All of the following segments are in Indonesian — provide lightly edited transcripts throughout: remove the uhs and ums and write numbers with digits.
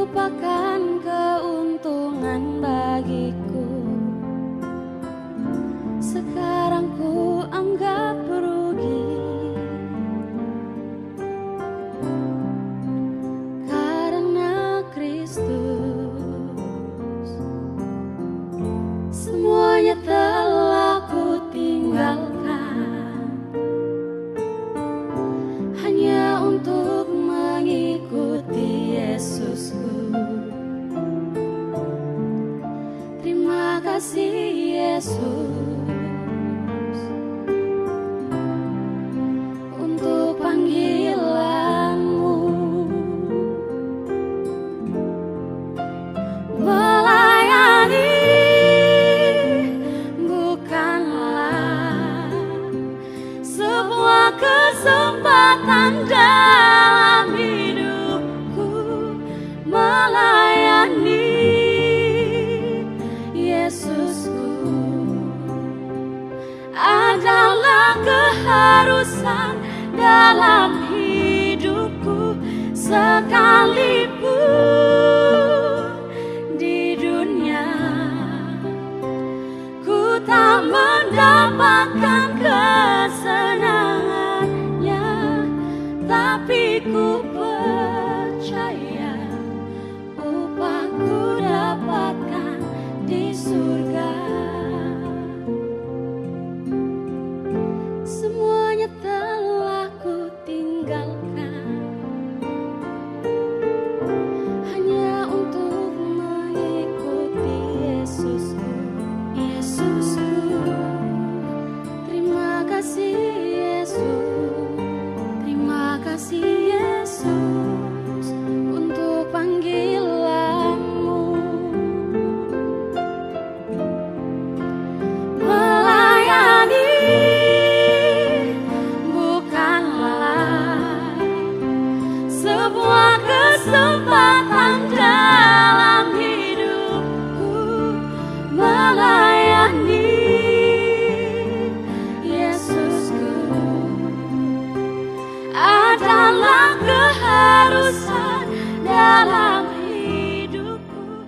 merupakan keuntungan bagiku. Sekarang ku anggap rugi, karena Kristus semuanya telah ku tinggalkan, hanya untuk mengikuti Yesusku. Terima kasih Yesus untuk panggilanmu, melayani bukanlah sebuah kesempatan dalam hidupku. Melayani Yesusku adalah keharusan dalam hidupku. Sekalipun di dunia ku tak mendapatkan kesenangannya, tapi ku percaya upahku dapatkan di surga. Semuanya telah ku tinggalkan, hanya untuk mengikuti Yesusku. Yesusku, terima kasih Yesus, terima kasih Yesus untuk panggilanmu. Melayani bukanlah sebuah kesempatan dalam hidupku. Melayani Yesusku adalah keharusan dalam hidupku.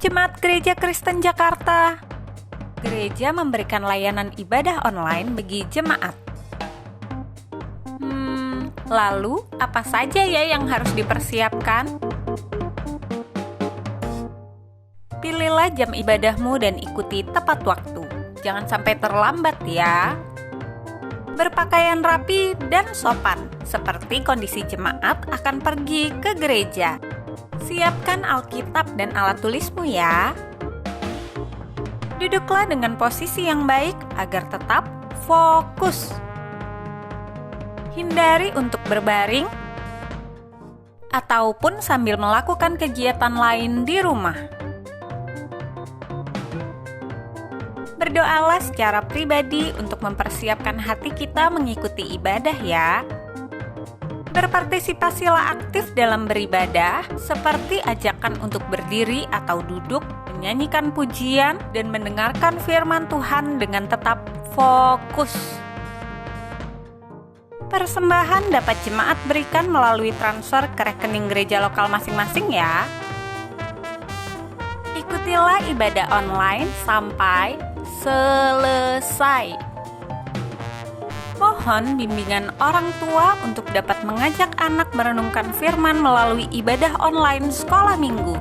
Jemaat Gereja Kristen Jakarta. Gereja memberikan layanan ibadah online bagi jemaat. Lalu apa saja ya yang harus dipersiapkan? Pilihlah jam ibadahmu dan ikuti tepat waktu. Jangan sampai terlambat ya. Berpakaian rapi dan sopan, seperti kondisi jemaat akan pergi ke gereja. Siapkan Alkitab dan alat tulismu ya. Duduklah dengan posisi yang baik agar tetap fokus. Hindari untuk berbaring ataupun sambil melakukan kegiatan lain di rumah. Berdoalah secara pribadi untuk mempersiapkan hati kita mengikuti ibadah ya. Berpartisipasilah aktif dalam beribadah, seperti ajakan untuk berdiri atau duduk, menyanyikan pujian, dan mendengarkan firman Tuhan dengan tetap fokus. Persembahan dapat jemaat berikan melalui transfer ke rekening gereja lokal masing-masing ya. Ikutilah ibadah online sampai selesai. Mohon bimbingan orang tua untuk dapat mengajak anak merenungkan firman melalui ibadah online sekolah minggu.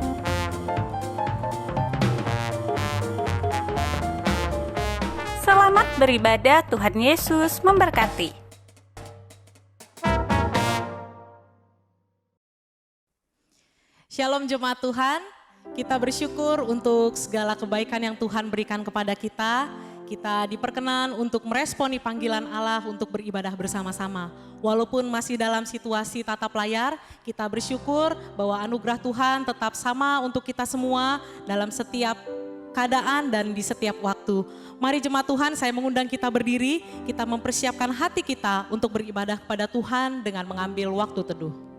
Selamat beribadah, Tuhan Yesus memberkati. Shalom jemaat Tuhan, kita bersyukur untuk segala kebaikan yang Tuhan berikan kepada kita. Kita diperkenan untuk meresponi panggilan Allah untuk beribadah bersama-sama. Walaupun masih dalam situasi tatap layar, kita bersyukur bahwa anugerah Tuhan tetap sama untuk kita semua dalam setiap keadaan dan di setiap waktu. Mari jemaat Tuhan, saya mengundang kita berdiri, kita mempersiapkan hati kita untuk beribadah kepada Tuhan dengan mengambil waktu teduh.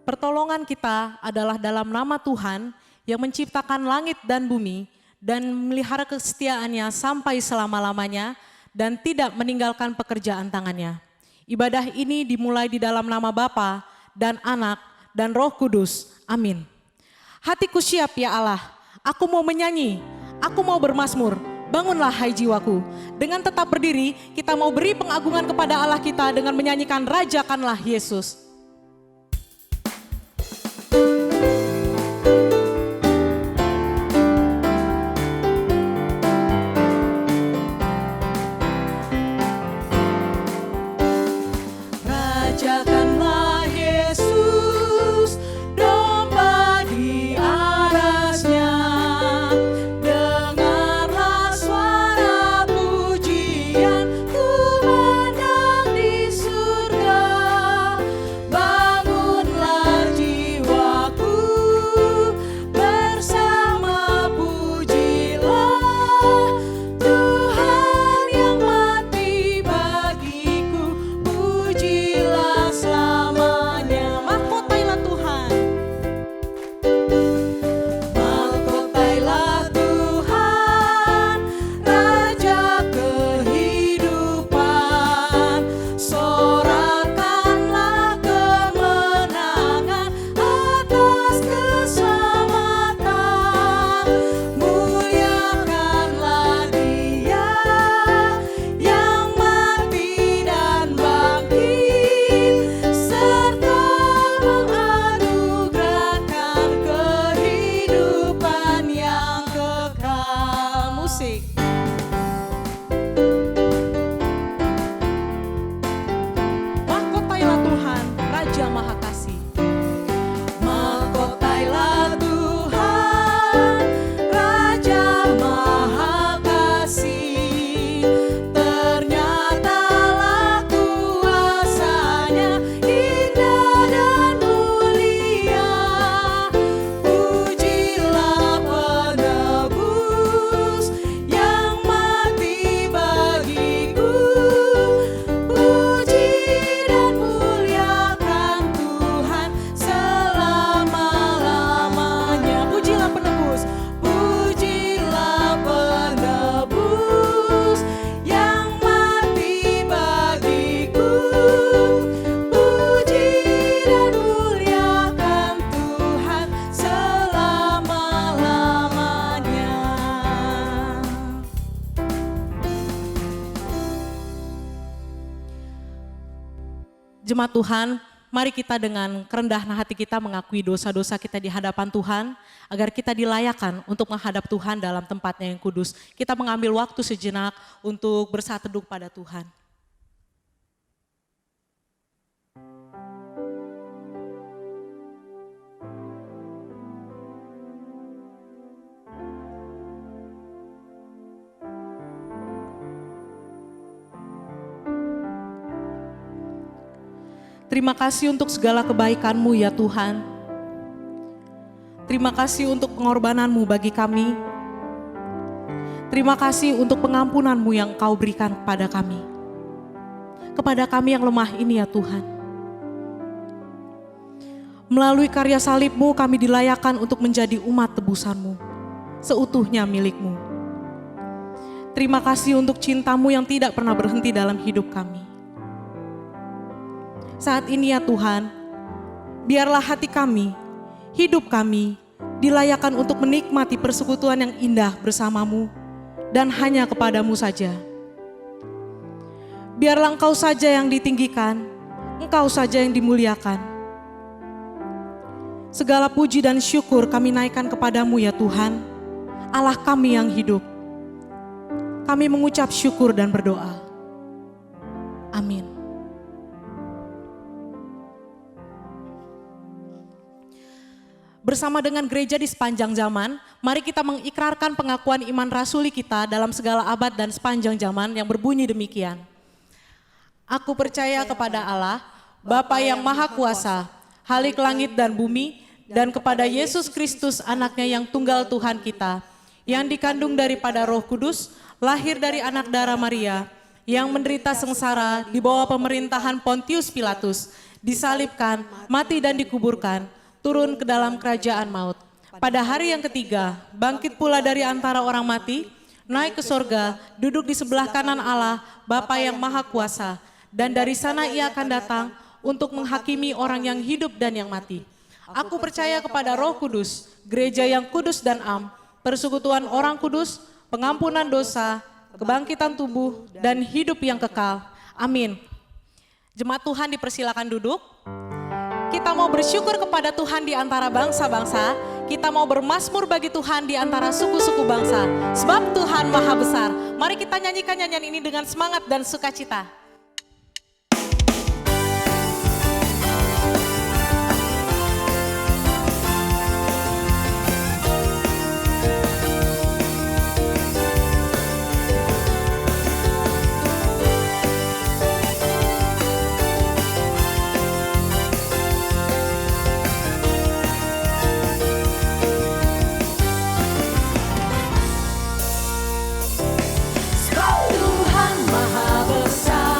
Pertolongan kita adalah dalam nama Tuhan yang menciptakan langit dan bumi dan memelihara kesetiaannya sampai selama-lamanya dan tidak meninggalkan pekerjaan tangannya. Ibadah ini dimulai di dalam nama Bapa dan Anak dan Roh Kudus. Amin. Hatiku siap ya Allah, aku mau menyanyi, aku mau bermazmur. Bangunlah hai jiwaku. Dengan tetap berdiri, kita mau beri pengagungan kepada Allah kita dengan menyanyikan Rajakanlah Yesus. Jemaat Tuhan, mari kita dengan kerendahan hati kita mengakui dosa-dosa kita di hadapan Tuhan, agar kita dilayakan untuk menghadap Tuhan dalam tempatnya yang kudus. Kita mengambil waktu sejenak untuk bersatu teduh pada Tuhan. Terima kasih untuk segala kebaikan-Mu ya Tuhan. Terima kasih untuk pengorbanan-Mu bagi kami. Terima kasih untuk pengampunan-Mu yang Kau berikan kepada kami. Kepada kami yang lemah ini ya Tuhan. Melalui karya salib-Mu kami dilayakan untuk menjadi umat tebusan-Mu, seutuhnya milik-Mu. Terima kasih untuk cinta-Mu yang tidak pernah berhenti dalam hidup kami. Saat ini ya Tuhan, biarlah hati kami, hidup kami dilayakan untuk menikmati persekutuan yang indah bersama-Mu dan hanya kepada-Mu saja. Biarlah Engkau saja yang ditinggikan, Engkau saja yang dimuliakan. Segala puji dan syukur kami naikkan kepada-Mu ya Tuhan, Allah kami yang hidup. Kami mengucap syukur dan berdoa. Amin. Bersama dengan gereja di sepanjang zaman, mari kita mengikrarkan pengakuan iman rasuli kita dalam segala abad dan sepanjang zaman yang berbunyi demikian. Aku percaya kepada Allah, Bapa yang Maha Kuasa, Khalik langit dan bumi, dan kepada Yesus Kristus anaknya yang tunggal Tuhan kita, yang dikandung daripada Roh Kudus, lahir dari anak darah Maria, yang menderita sengsara di bawah pemerintahan Pontius Pilatus, disalibkan, mati dan dikuburkan, turun ke dalam kerajaan maut. Pada hari yang ketiga, bangkit pula dari antara orang mati, naik ke sorga, duduk di sebelah kanan Allah, Bapa yang Maha Kuasa, dan dari sana ia akan datang untuk menghakimi orang yang hidup dan yang mati. Aku percaya kepada Roh Kudus, gereja yang kudus dan am, persekutuan orang kudus, pengampunan dosa, kebangkitan tubuh, dan hidup yang kekal. Amin. Jemaat Tuhan dipersilakan duduk. Kita mau bersyukur kepada Tuhan di antara bangsa-bangsa. Kita mau bermazmur bagi Tuhan di antara suku-suku bangsa. Sebab Tuhan Maha Besar. Mari kita nyanyikan nyanyian ini dengan semangat dan sukacita. Tuhan Maha Besar.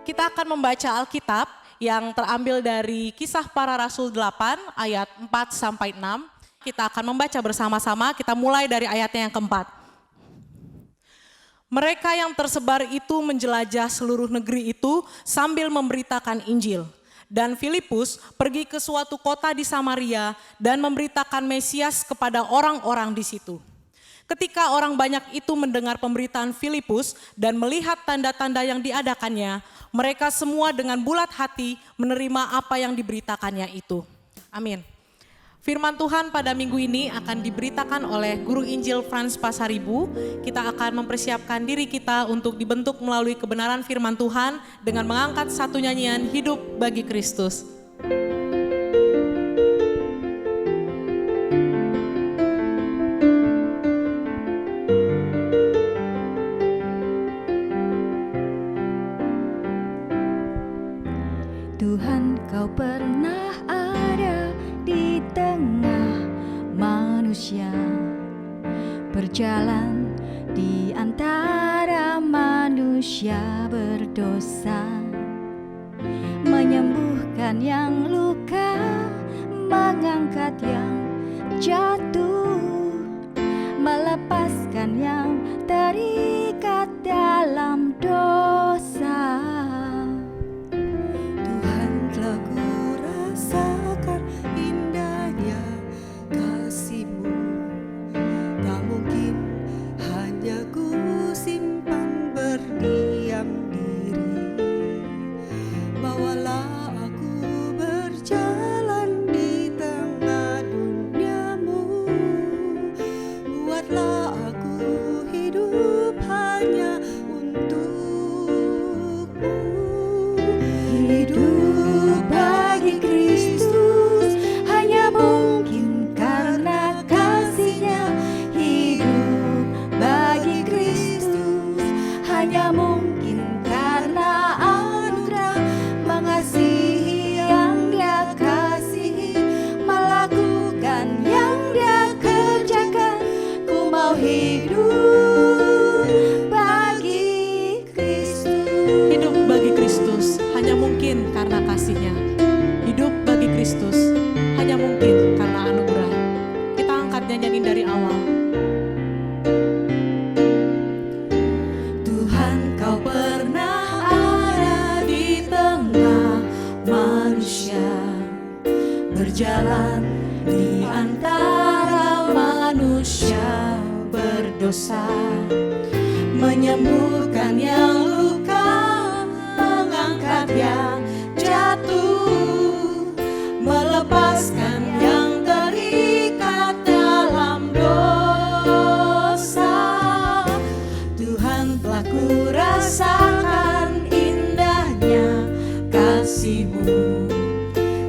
Kita akan membaca Alkitab yang terambil dari Kisah Para Rasul 8 ayat 4 sampai 6. Kita akan membaca bersama-sama, kita mulai dari ayatnya yang keempat. Mereka yang tersebar itu menjelajah seluruh negeri itu sambil memberitakan Injil. Dan Filipus pergi ke suatu kota di Samaria dan memberitakan Mesias kepada orang-orang di situ. Ketika orang banyak itu mendengar pemberitaan Filipus dan melihat tanda-tanda yang diadakannya, mereka semua dengan bulat hati menerima apa yang diberitakannya itu. Amin. Firman Tuhan pada minggu ini akan diberitakan oleh Guru Injil Frans Pasaribu. Kita akan mempersiapkan diri kita untuk dibentuk melalui kebenaran firman Tuhan dengan mengangkat satu nyanyian Hidup Bagi Kristus. Tuhan, Kau pernah ada di tengah manusia, berjalan di antara manusia berdosa, menyembuhkan yang luka, mengangkat yang jatuh, melepaskan yang terikat dalam dosa. Tuhan, telah kurasakan indahnya kasih-Mu. Tak mungkin hanya ku simpan berdiam diri. Bawalah aku berjalan di tengah dunia-Mu. Buatlah aku hidup hanya untuk-Mu. Hidup bagi Kristus hanya mungkin karena kasih-Nya. Hidup bagi Kristus hanya mungkin karena anugerah, mengasihi yang Dia kasihi, melakukan yang Dia kerjakan. Ku mau hidup bagi Kristus. Hidup bagi Kristus hanya mungkin karena kasih-Nya. Hidup bagi Kristus hanya mungkin karena anugerah. Kita angkat nyanyian dari awal. Tuhan, Kau pernah ada di tengah manusia, berjalan di antara manusia berdosa, menyembuhkan yang luka, mengangkat yang jatuh, melepaskan yang terikat dalam dosa. Tuhan, telah kurasakan indahnya kasih-Mu.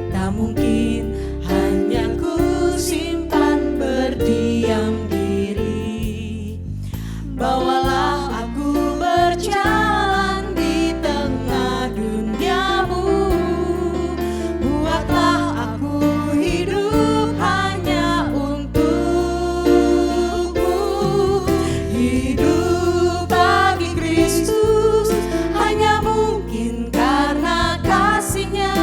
Tak mungkin hanya ku simpan berdiam diri. Bawalah aku berjalan di tengah dunia-Mu. Buatlah aku hidup hanya untuk-Mu. Hidup bagi Kristus hanya mungkin karena kasih-Nya.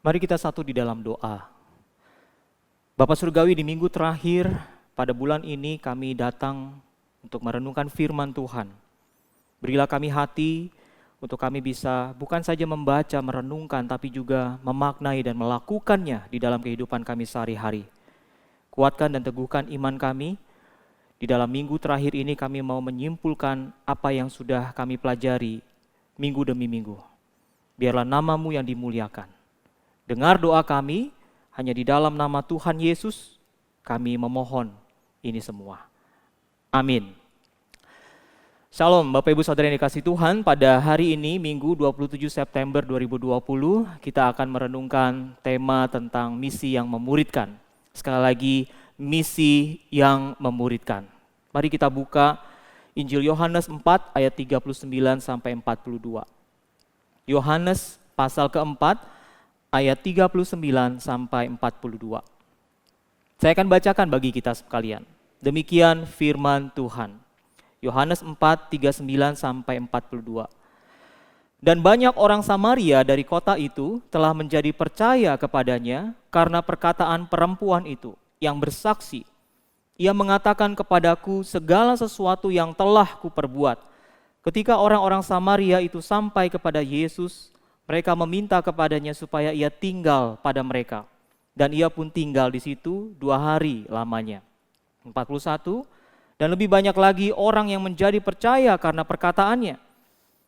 Mari kita satu di dalam doa. Bapak Surgawi, di minggu terakhir pada bulan ini kami datang untuk merenungkan firman Tuhan. Berilah kami hati untuk kami bisa bukan saja membaca, merenungkan, tapi juga memaknai dan melakukannya di dalam kehidupan kami sehari-hari. Kuatkan dan teguhkan iman kami. Di dalam minggu terakhir ini kami mau menyimpulkan apa yang sudah kami pelajari minggu demi minggu. Biarlah nama-Mu yang dimuliakan. Dengar doa kami, hanya di dalam nama Tuhan Yesus kami memohon ini semua. Amin. Shalom Bapak Ibu Saudara yang dikasihi Tuhan, pada hari ini Minggu 27 September 2020 kita akan merenungkan tema tentang misi yang memuridkan. Sekali lagi, misi yang memuridkan. Mari kita buka Injil Yohanes 4 ayat 39 sampai 42. Yohanes pasal keempat ayat 39 sampai 42. Saya akan bacakan bagi kita sekalian. Demikian firman Tuhan. Yohanes 4, 39 sampai 42. Dan banyak orang Samaria dari kota itu telah menjadi percaya kepadanya karena perkataan perempuan itu yang bersaksi. Ia mengatakan kepadaku segala sesuatu yang telah kuperbuat. Ketika orang-orang Samaria itu sampai kepada Yesus, mereka meminta kepadanya supaya ia tinggal pada mereka. Dan ia pun tinggal di situ 2 hari lamanya. 41. Dan lebih banyak lagi orang yang menjadi percaya karena perkataannya.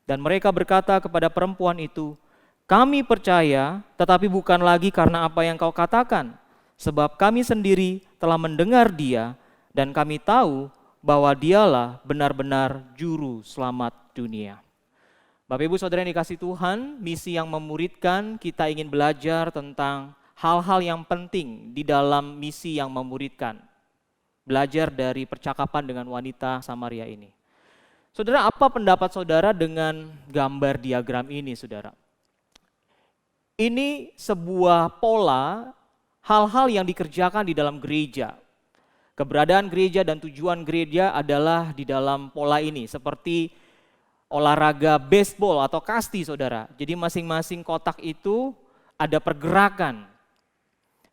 Dan mereka berkata kepada perempuan itu, kami percaya tetapi bukan lagi karena apa yang kau katakan. Sebab kami sendiri telah mendengar dia dan kami tahu bahwa dialah benar-benar juru selamat dunia. Bapak Ibu Saudara yang dikasihi Tuhan, misi yang memuridkan, kita ingin belajar tentang hal-hal yang penting di dalam misi yang memuridkan. Belajar dari percakapan dengan wanita Samaria ini. Saudara, apa pendapat saudara dengan gambar diagram ini, saudara? Ini sebuah pola hal-hal yang dikerjakan di dalam gereja. Keberadaan gereja dan tujuan gereja adalah di dalam pola ini, seperti olahraga baseball atau kasti, saudara. Jadi masing-masing kotak itu ada pergerakan.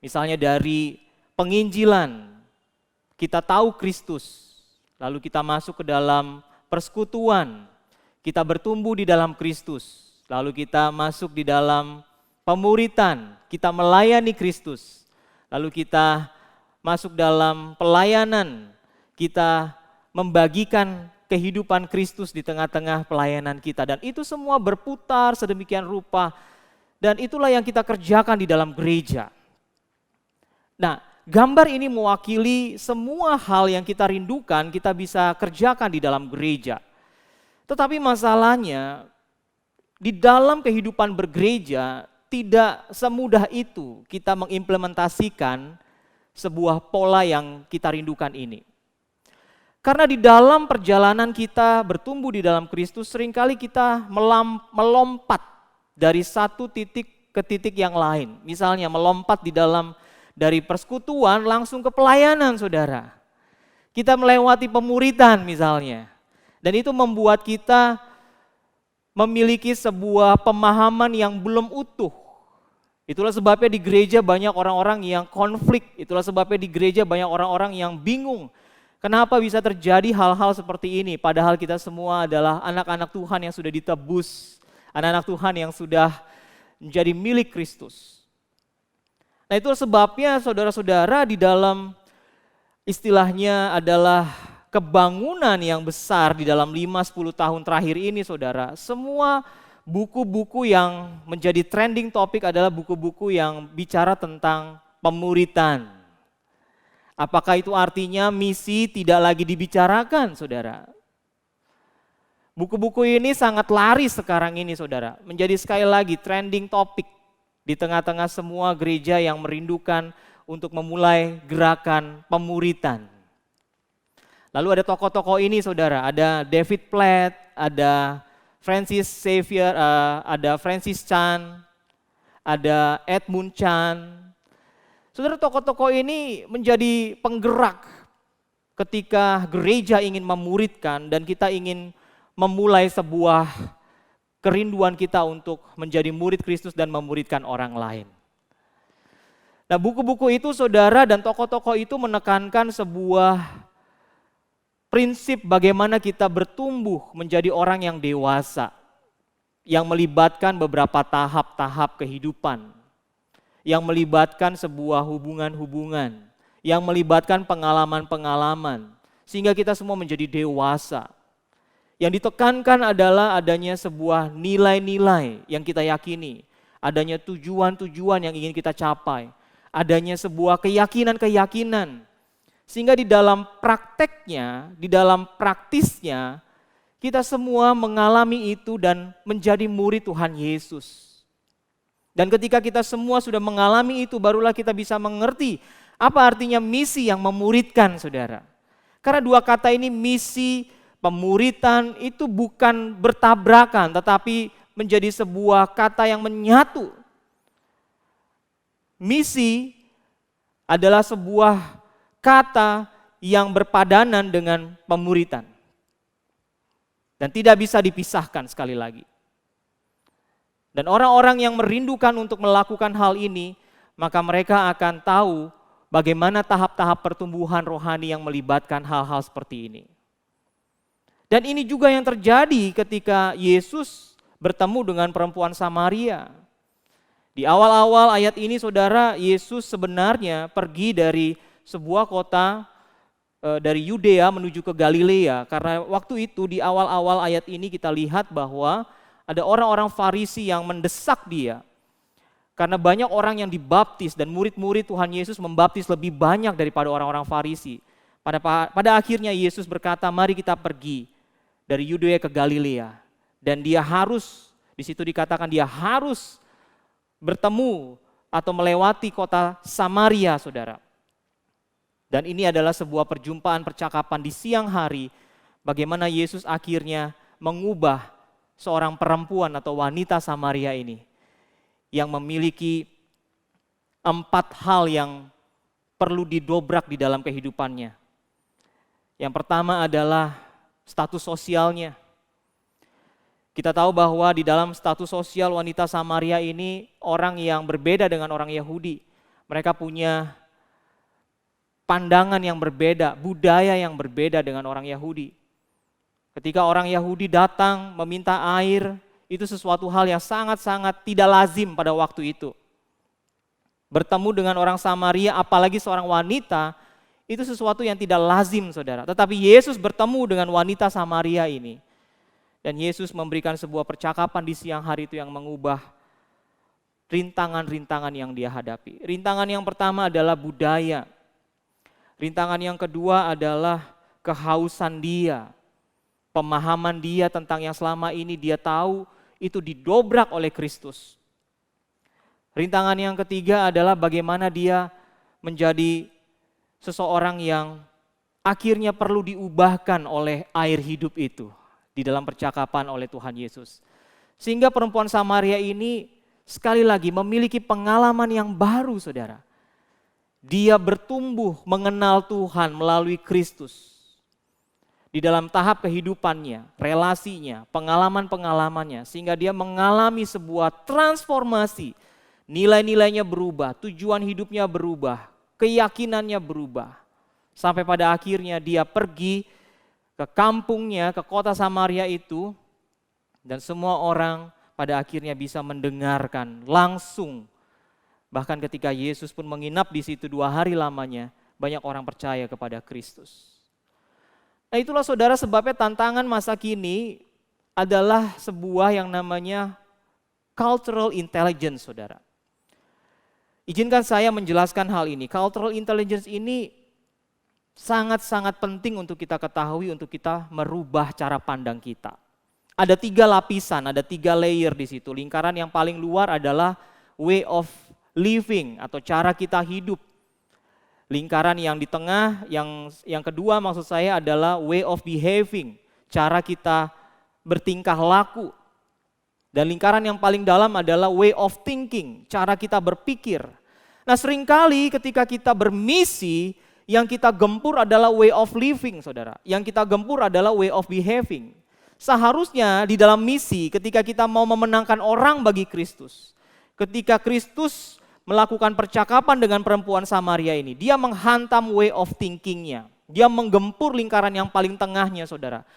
Misalnya dari penginjilan, kita tahu Kristus, lalu kita masuk ke dalam persekutuan, kita bertumbuh di dalam Kristus, lalu kita masuk di dalam pemuritan, kita melayani Kristus, lalu kita masuk dalam pelayanan, kita membagikan kehidupan Kristus di tengah-tengah pelayanan kita. Dan itu semua berputar sedemikian rupa. Dan itulah yang kita kerjakan di dalam gereja. Nah, gambar ini mewakili semua hal yang kita rindukan, kita bisa kerjakan di dalam gereja. Tetapi masalahnya, di dalam kehidupan bergereja, tidak semudah itu kita mengimplementasikan sebuah pola yang kita rindukan ini. Karena di dalam perjalanan kita bertumbuh di dalam Kristus, seringkali kita melompat dari satu titik ke titik yang lain. Misalnya melompat dari persekutuan langsung ke pelayanan, saudara. Kita melewati pemuritan misalnya. Dan itu membuat kita memiliki sebuah pemahaman yang belum utuh. Itulah sebabnya di gereja banyak orang-orang yang konflik. Itulah sebabnya di gereja banyak orang-orang yang bingung. Kenapa bisa terjadi hal-hal seperti ini? Padahal kita semua adalah anak-anak Tuhan yang sudah ditebus. Anak-anak Tuhan yang sudah menjadi milik Kristus. Nah, itu sebabnya saudara-saudara di dalam istilahnya adalah kebangunan yang besar di dalam 5-10 tahun terakhir ini, saudara. Semua buku-buku yang menjadi trending topik adalah buku-buku yang bicara tentang pemuritan. Apakah itu artinya misi tidak lagi dibicarakan, saudara? Buku-buku ini sangat laris sekarang ini, saudara. Menjadi sekali lagi trending topik di tengah-tengah semua gereja yang merindukan untuk memulai gerakan pemuritan. Lalu ada tokoh-tokoh ini, saudara. Ada David Platt, ada Francis Xavier, ada Francis Chan, ada Edmund Chan. Saudara, tokoh-tokoh ini menjadi penggerak ketika gereja ingin memuridkan dan kita ingin memulai sebuah kerinduan kita untuk menjadi murid Kristus dan memuridkan orang lain. Nah, buku-buku itu saudara dan tokoh-tokoh itu menekankan sebuah prinsip bagaimana kita bertumbuh menjadi orang yang dewasa, yang melibatkan beberapa tahap-tahap kehidupan, yang melibatkan sebuah hubungan-hubungan, yang melibatkan pengalaman-pengalaman, sehingga kita semua menjadi dewasa. Yang ditekankan adalah adanya sebuah nilai-nilai yang kita yakini, adanya tujuan-tujuan yang ingin kita capai, adanya sebuah keyakinan-keyakinan. Sehingga di dalam prakteknya, di dalam praktisnya, kita semua mengalami itu dan menjadi murid Tuhan Yesus. Dan ketika kita semua sudah mengalami itu, barulah kita bisa mengerti apa artinya misi yang memuridkan, saudara. Karena dua kata ini, misi, pemuritan, itu bukan bertabrakan, tetapi menjadi sebuah kata yang menyatu. Misi adalah sebuah kata yang berpadanan dengan pemuritan. Dan tidak bisa dipisahkan sekali lagi. Dan orang-orang yang merindukan untuk melakukan hal ini, maka mereka akan tahu bagaimana tahap-tahap pertumbuhan rohani yang melibatkan hal-hal seperti ini. Dan ini juga yang terjadi ketika Yesus bertemu dengan perempuan Samaria. Di awal-awal ayat ini, saudara, Yesus sebenarnya pergi dari sebuah kota dari Yudea menuju ke Galilea. Karena waktu itu di awal-awal ayat ini kita lihat bahwa ada orang-orang Farisi yang mendesak dia. Karena banyak orang yang dibaptis dan murid-murid Tuhan Yesus membaptis lebih banyak daripada orang-orang Farisi. Pada akhirnya Yesus berkata, mari kita pergi dari Yudea ke Galilea. Dan dia harus, di situ dikatakan dia harus bertemu atau melewati kota Samaria, saudara. Dan ini adalah sebuah perjumpaan percakapan di siang hari, bagaimana Yesus akhirnya mengubah seorang perempuan atau wanita Samaria ini yang memiliki 4 hal yang perlu didobrak di dalam kehidupannya. Yang pertama adalah status sosialnya. Kita tahu bahwa di dalam status sosial wanita Samaria ini orang yang berbeda dengan orang Yahudi. Mereka punya pandangan yang berbeda, budaya yang berbeda dengan orang Yahudi. Ketika orang Yahudi datang meminta air, itu sesuatu hal yang sangat-sangat tidak lazim pada waktu itu. Bertemu dengan orang Samaria, apalagi seorang wanita, itu sesuatu yang tidak lazim, saudara. Tetapi Yesus bertemu dengan wanita Samaria ini. Dan Yesus memberikan sebuah percakapan di siang hari itu yang mengubah rintangan-rintangan yang dia hadapi. Rintangan yang pertama adalah budaya. Rintangan yang kedua adalah kehausan dia. Pemahaman dia tentang yang selama ini dia tahu itu didobrak oleh Kristus. Rintangan yang ketiga adalah bagaimana dia menjadi seseorang yang akhirnya perlu diubahkan oleh air hidup itu di dalam percakapan oleh Tuhan Yesus. Sehingga perempuan Samaria ini sekali lagi memiliki pengalaman yang baru, saudara. Dia bertumbuh mengenal Tuhan melalui Kristus. Di dalam tahap kehidupannya, relasinya, pengalaman-pengalamannya. Sehingga dia mengalami sebuah transformasi. Nilai-nilainya berubah, tujuan hidupnya berubah, keyakinannya berubah. Sampai pada akhirnya dia pergi ke kampungnya, ke kota Samaria itu. Dan semua orang pada akhirnya bisa mendengarkan langsung. Bahkan ketika Yesus pun menginap di situ 2 hari lamanya, banyak orang percaya kepada Kristus. Nah, itulah saudara sebabnya tantangan masa kini adalah sebuah yang namanya cultural intelligence, saudara. Izinkan saya menjelaskan hal ini. Cultural intelligence ini sangat-sangat penting untuk kita ketahui, untuk kita merubah cara pandang kita. Ada 3 lapisan, ada 3 layer di situ. Lingkaran yang paling luar adalah way of living atau cara kita hidup. Lingkaran yang di tengah, yang kedua maksud saya adalah way of behaving, cara kita bertingkah laku. Dan lingkaran yang paling dalam adalah way of thinking, cara kita berpikir. Nah, seringkali ketika kita bermisi, yang kita gempur adalah way of living, saudara. Yang kita gempur adalah way of behaving. Seharusnya di dalam misi ketika kita mau memenangkan orang bagi Kristus, ketika Kristus melakukan percakapan dengan perempuan Samaria ini, dia menghantam way of thinking-nya. Dia menggempur lingkaran yang paling tengahnya, saudara.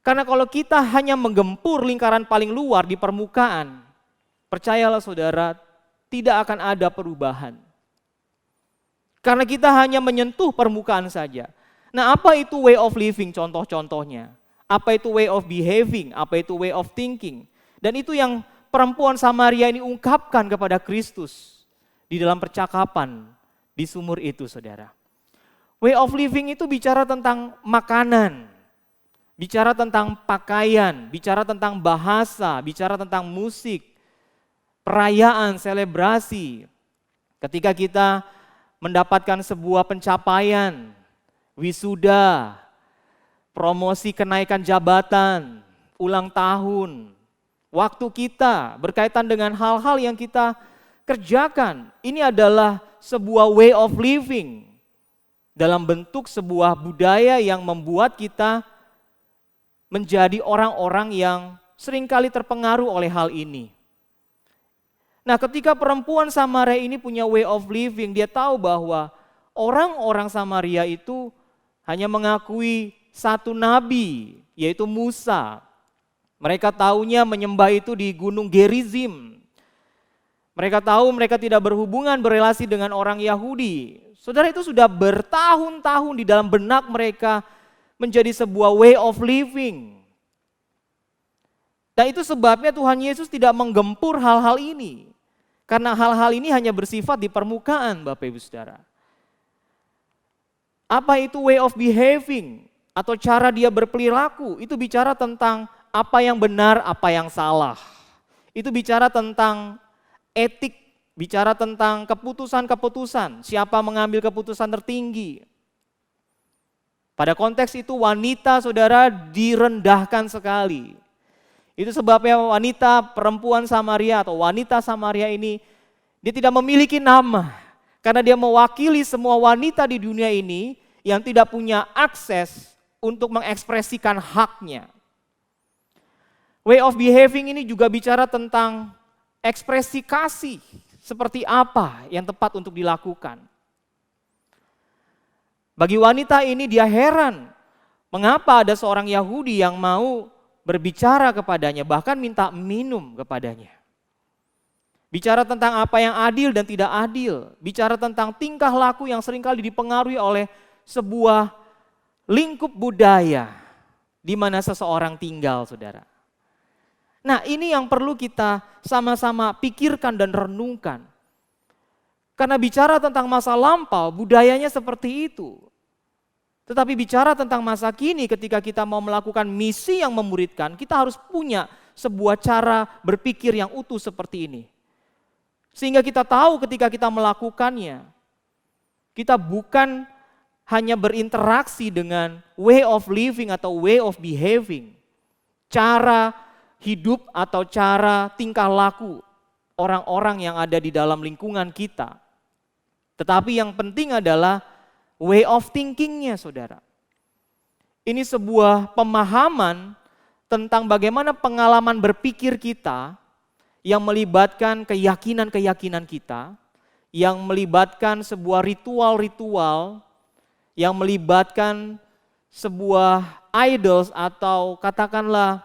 Karena kalau kita hanya menggempur lingkaran paling luar di permukaan, percayalah saudara, tidak akan ada perubahan. Karena kita hanya menyentuh permukaan saja. Nah, apa itu way of living? Contoh-contohnya. Apa itu way of behaving? Apa itu way of thinking? Dan itu yang perempuan Samaria ini ungkapkan kepada Kristus di dalam percakapan di sumur itu, saudara. Way of living itu bicara tentang makanan, bicara tentang pakaian, bicara tentang bahasa, bicara tentang musik, perayaan, selebrasi. Ketika kita mendapatkan sebuah pencapaian, wisuda, promosi kenaikan jabatan, ulang tahun, waktu kita berkaitan dengan hal-hal yang kita kerjakan. Ini adalah sebuah way of living dalam bentuk sebuah budaya yang membuat kita menjadi orang-orang yang seringkali terpengaruh oleh hal ini. Nah, ketika perempuan Samaria ini punya way of living, dia tahu bahwa orang-orang Samaria itu hanya mengakui satu nabi, yaitu Musa. Mereka taunya menyembah itu di Gunung Gerizim. Mereka tahu mereka tidak berhubungan, berelasi dengan orang Yahudi. Saudara, itu sudah bertahun-tahun di dalam benak mereka menjadi sebuah way of living. Dan itu sebabnya Tuhan Yesus tidak menggempur hal-hal ini. Karena hal-hal ini hanya bersifat di permukaan, Bapak Ibu Saudara. Apa itu way of behaving? Atau cara dia berperilaku, itu bicara tentang apa yang benar, apa yang salah. Itu bicara tentang etik, bicara tentang keputusan-keputusan, siapa mengambil keputusan tertinggi. Pada konteks itu wanita, saudara, direndahkan sekali. Itu sebabnya wanita perempuan Samaria atau wanita Samaria ini, dia tidak memiliki nama. Karena dia mewakili semua wanita di dunia ini yang tidak punya akses untuk mengekspresikan haknya. Way of behaving ini juga bicara tentang ekspresi kasih, seperti apa yang tepat untuk dilakukan. Bagi wanita ini dia heran, mengapa ada seorang Yahudi yang mau berbicara kepadanya, bahkan minta minum kepadanya. Bicara tentang apa yang adil dan tidak adil, bicara tentang tingkah laku yang seringkali dipengaruhi oleh sebuah lingkup budaya di mana seseorang tinggal, saudara. Nah, ini yang perlu kita sama-sama pikirkan dan renungkan. Karena bicara tentang masa lampau, budayanya seperti itu. Tetapi bicara tentang masa kini, ketika kita mau melakukan misi yang memuridkan, kita harus punya sebuah cara berpikir yang utuh seperti ini. Sehingga kita tahu ketika kita melakukannya, kita bukan hanya berinteraksi dengan way of living atau way of behaving, cara hidup atau cara tingkah laku orang-orang yang ada di dalam lingkungan kita. Tetapi yang penting adalah way of thinking-nya, saudara. Ini sebuah pemahaman tentang bagaimana pengalaman berpikir kita yang melibatkan keyakinan-keyakinan kita, yang melibatkan sebuah ritual-ritual, yang melibatkan sebuah idols atau katakanlah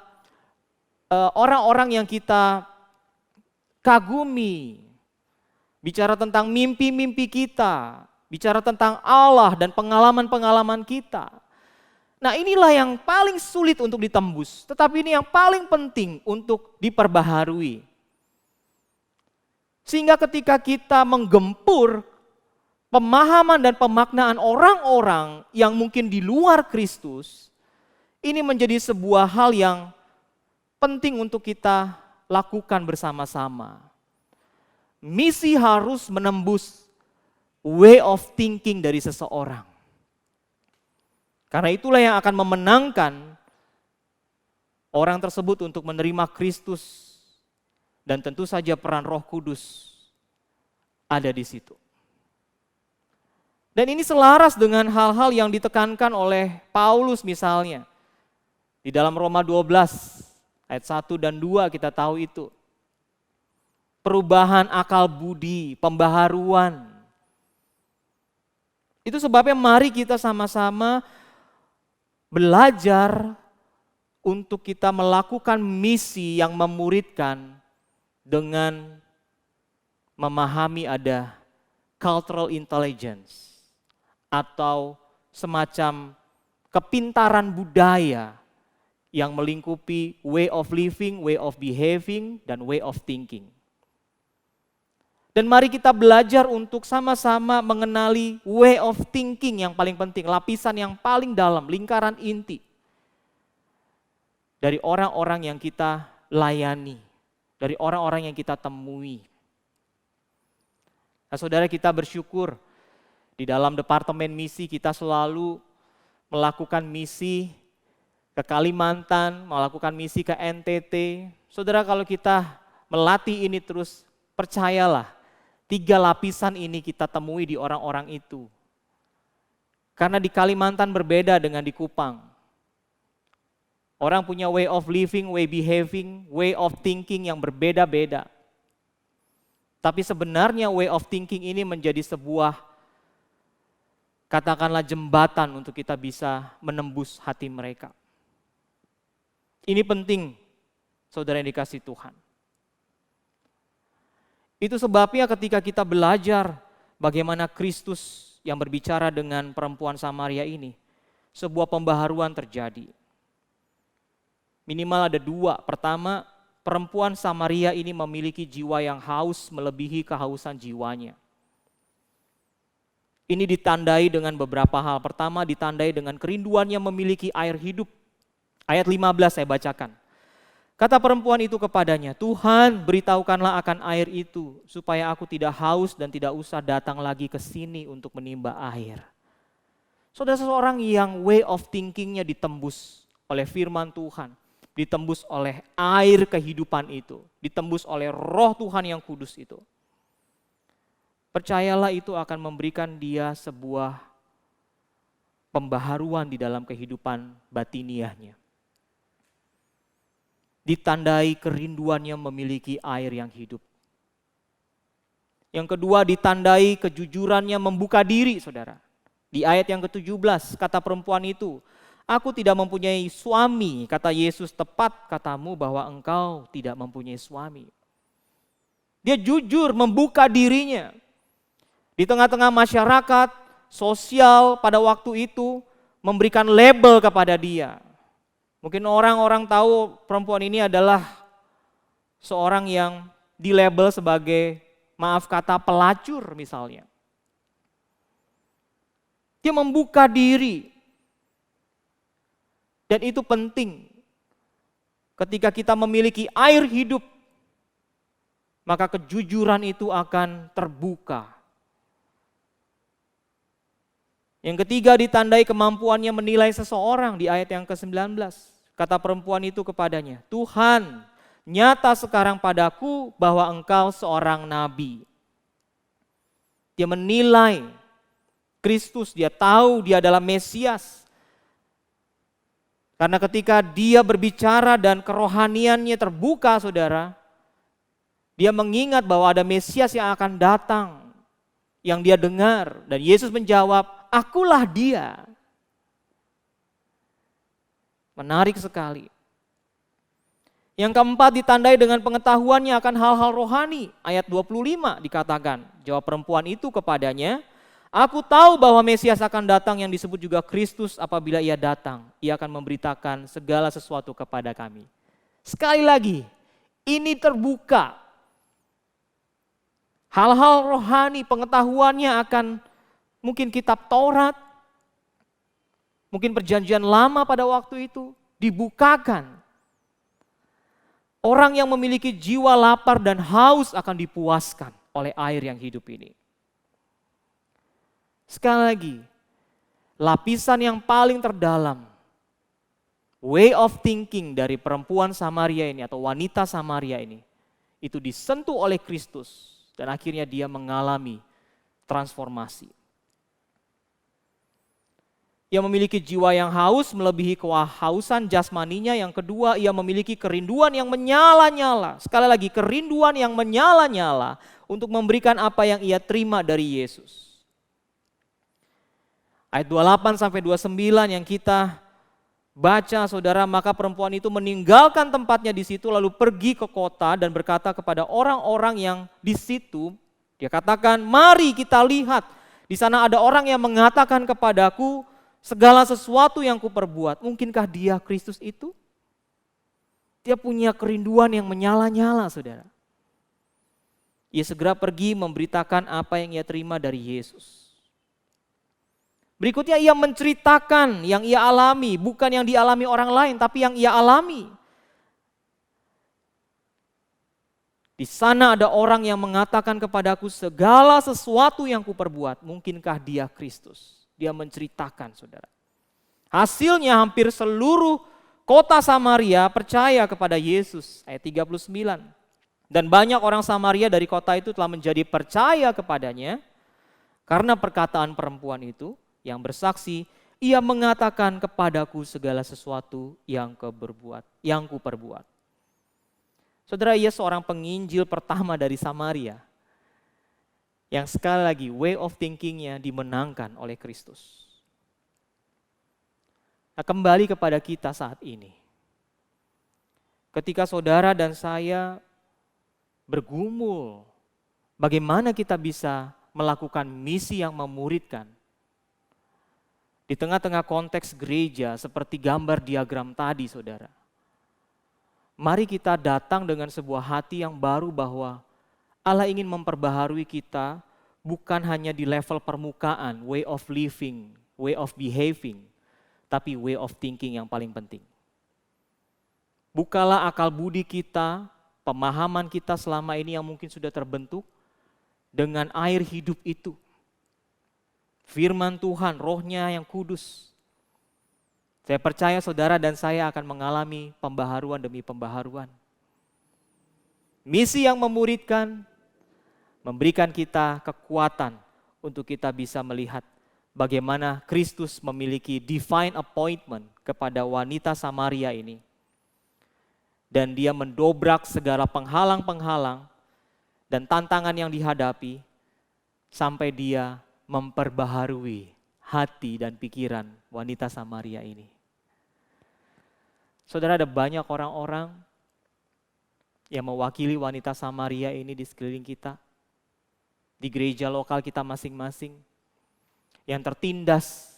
orang-orang yang kita kagumi. Bicara tentang mimpi-mimpi kita, bicara tentang Allah dan pengalaman-pengalaman kita. Nah, inilah yang paling sulit untuk ditembus, tetapi ini yang paling penting untuk diperbaharui. Sehingga ketika kita menggempur pemahaman dan pemaknaan orang-orang yang mungkin di luar Kristus, ini menjadi sebuah hal yang penting untuk kita lakukan bersama-sama. Misi harus menembus way of thinking dari seseorang. Karena itulah yang akan memenangkan orang tersebut untuk menerima Kristus. Dan tentu saja peran Roh Kudus ada di situ. Dan ini selaras dengan hal-hal yang ditekankan oleh Paulus misalnya. Di dalam Roma 12 ayat 1 dan 2 kita tahu itu. perubahan akal budi, pembaharuan. Itu sebabnya mari kita sama-sama belajar untuk kita melakukan misi yang memuridkan dengan memahami ada cultural intelligence atau semacam kepintaran budaya yang melingkupi way of living, way of behaving, dan way of thinking. Dan mari kita belajar untuk sama-sama mengenali way of thinking yang paling penting, lapisan yang paling dalam, lingkaran inti dari orang-orang yang kita layani, dari orang-orang yang kita temui. Nah, saudara, kita bersyukur di dalam departemen misi kita selalu melakukan misi ke Kalimantan, melakukan misi ke NTT. Saudara, kalau kita melatih ini terus, percayalah, 3 lapisan ini kita temui di orang-orang itu. Karena di Kalimantan berbeda dengan di Kupang. Orang punya way of living, way behaving, way of thinking yang berbeda-beda. Tapi sebenarnya way of thinking ini menjadi sebuah, katakanlah, jembatan untuk kita bisa menembus hati mereka. Ini penting, saudara yang dikasihi Tuhan. Itu sebabnya ketika kita belajar bagaimana Kristus yang berbicara dengan perempuan Samaria ini, sebuah pembaharuan terjadi. Minimal ada 2. Pertama, perempuan Samaria ini memiliki jiwa yang haus melebihi kehausan jiwanya. Ini ditandai dengan beberapa hal. Pertama, ditandai dengan kerinduannya memiliki air hidup. Ayat 15 saya bacakan. Kata perempuan itu kepadanya, Tuhan, beritahukanlah akan air itu, supaya aku tidak haus dan tidak usah datang lagi ke sini untuk menimba air. Saudara, seseorang yang way of thinkingnya ditembus oleh firman Tuhan, ditembus oleh air kehidupan itu, ditembus oleh roh Tuhan yang kudus itu. Percayalah, itu akan memberikan dia sebuah pembaharuan di dalam kehidupan batiniahnya. Ditandai kerinduannya memiliki air yang hidup. Yang kedua, ditandai kejujurannya membuka diri, saudara. Di ayat yang ke-17, kata perempuan itu, aku tidak mempunyai suami. Kata Yesus, tepat katamu bahwa engkau tidak mempunyai suami. Dia jujur membuka dirinya. Di tengah-tengah masyarakat, sosial pada waktu itu memberikan label kepada dia. Mungkin orang-orang tahu perempuan ini adalah seorang yang dilabel sebagai, maaf kata, pelacur misalnya. Dia membuka diri. Dan itu penting. Ketika kita memiliki air hidup, maka kejujuran itu akan terbuka. Yang ketiga, ditandai kemampuannya menilai seseorang di ayat yang ke-19. Kata perempuan itu kepadanya, Tuhan, nyata sekarang padaku bahwa engkau seorang nabi. Dia menilai Kristus, dia tahu dia adalah Mesias. Karena ketika dia berbicara dan kerohaniannya terbuka, saudara, dia mengingat bahwa ada Mesias yang akan datang, yang dia dengar. Dan Yesus menjawab, akulah dia. Menarik sekali. Yang keempat, ditandai dengan pengetahuannya akan hal-hal rohani. Ayat 25 dikatakan, jawab perempuan itu kepadanya, aku tahu bahwa Mesias akan datang yang disebut juga Kristus. Apabila ia datang, ia akan memberitakan segala sesuatu kepada kami. Sekali lagi, ini terbuka. Hal-hal rohani, pengetahuannya akan mungkin kitab Taurat, mungkin perjanjian lama pada waktu itu dibukakan. Orang yang memiliki jiwa lapar dan haus akan dipuaskan oleh air yang hidup ini. Sekali lagi, lapisan yang paling terdalam, way of thinking dari perempuan Samaria ini atau wanita Samaria ini, itu disentuh oleh Kristus dan akhirnya dia mengalami transformasi. ia memiliki jiwa yang haus melebihi kehausan jasmaninya. Yang kedua, ia memiliki kerinduan yang menyala-nyala. Sekali lagi, kerinduan yang menyala-nyala untuk memberikan apa yang ia terima dari Yesus. Ayat 28 sampai 29 yang kita baca, saudara, maka perempuan itu meninggalkan tempatnya di situ lalu pergi ke kota dan berkata kepada orang-orang yang di situ, dia katakan, "Mari kita lihat. Di sana ada orang yang mengatakan kepadaku segala sesuatu yang kuperbuat." Mungkinkah dia Kristus itu? Dia punya kerinduan yang menyala-nyala, saudara. Ia segera pergi memberitakan apa yang ia terima dari Yesus. Berikutnya ia menceritakan yang ia alami, bukan yang dialami orang lain, tapi yang ia alami. Di sana ada orang yang mengatakan kepadaku segala sesuatu yang kuperbuat. Mungkinkah dia Kristus? Dia menceritakan, saudara. Hasilnya hampir seluruh kota Samaria percaya kepada Yesus. Ayat 39. Dan banyak orang Samaria dari kota itu telah menjadi percaya kepadanya karena perkataan perempuan itu yang bersaksi, ia mengatakan kepadaku segala sesuatu yang kuperbuat. Saudara, ia seorang penginjil pertama dari Samaria yang sekali lagi way of thinkingnya dimenangkan oleh Kristus. Nah, kembali kepada kita saat ini. Ketika saudara dan saya bergumul, bagaimana kita bisa melakukan misi yang memuridkan, di tengah-tengah konteks gereja seperti gambar diagram tadi, saudara. Mari kita datang dengan sebuah hati yang baru bahwa Allah ingin memperbaharui kita bukan hanya di level permukaan, way of living, way of behaving, tapi way of thinking yang paling penting. Bukalah akal budi kita, pemahaman kita selama ini yang mungkin sudah terbentuk dengan air hidup itu. Firman Tuhan, Roh-Nya yang kudus. Saya percaya saudara dan saya akan mengalami pembaharuan demi pembaharuan. Misi yang memuridkan, memberikan kita kekuatan untuk kita bisa melihat bagaimana Kristus memiliki divine appointment kepada wanita Samaria ini. Dan dia mendobrak segala penghalang-penghalang dan tantangan yang dihadapi sampai dia memperbaharui hati dan pikiran wanita Samaria ini. Saudara, ada banyak orang-orang yang mewakili wanita Samaria ini di sekeliling kita, di gereja lokal kita masing-masing, yang tertindas,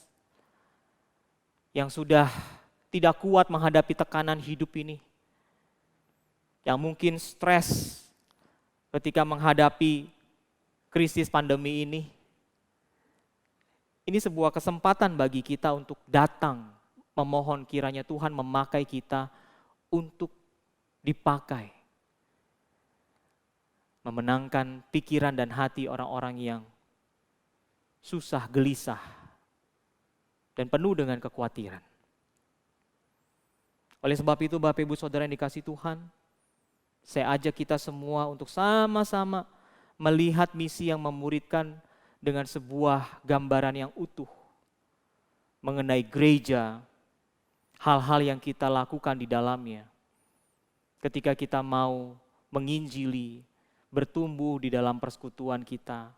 yang sudah tidak kuat menghadapi tekanan hidup ini, yang mungkin stres ketika menghadapi krisis pandemi ini. Ini sebuah kesempatan bagi kita untuk datang memohon kiranya Tuhan memakai kita untuk dipakai. Memenangkan pikiran dan hati orang-orang yang susah, gelisah, dan penuh dengan kekhawatiran. Oleh sebab itu Bapak Ibu Saudara yang dikasihi Tuhan, saya ajak kita semua untuk sama-sama melihat misi yang memuridkan dengan sebuah gambaran yang utuh mengenai gereja, hal-hal yang kita lakukan di dalamnya. Ketika kita mau menginjili, bertumbuh di dalam persekutuan kita,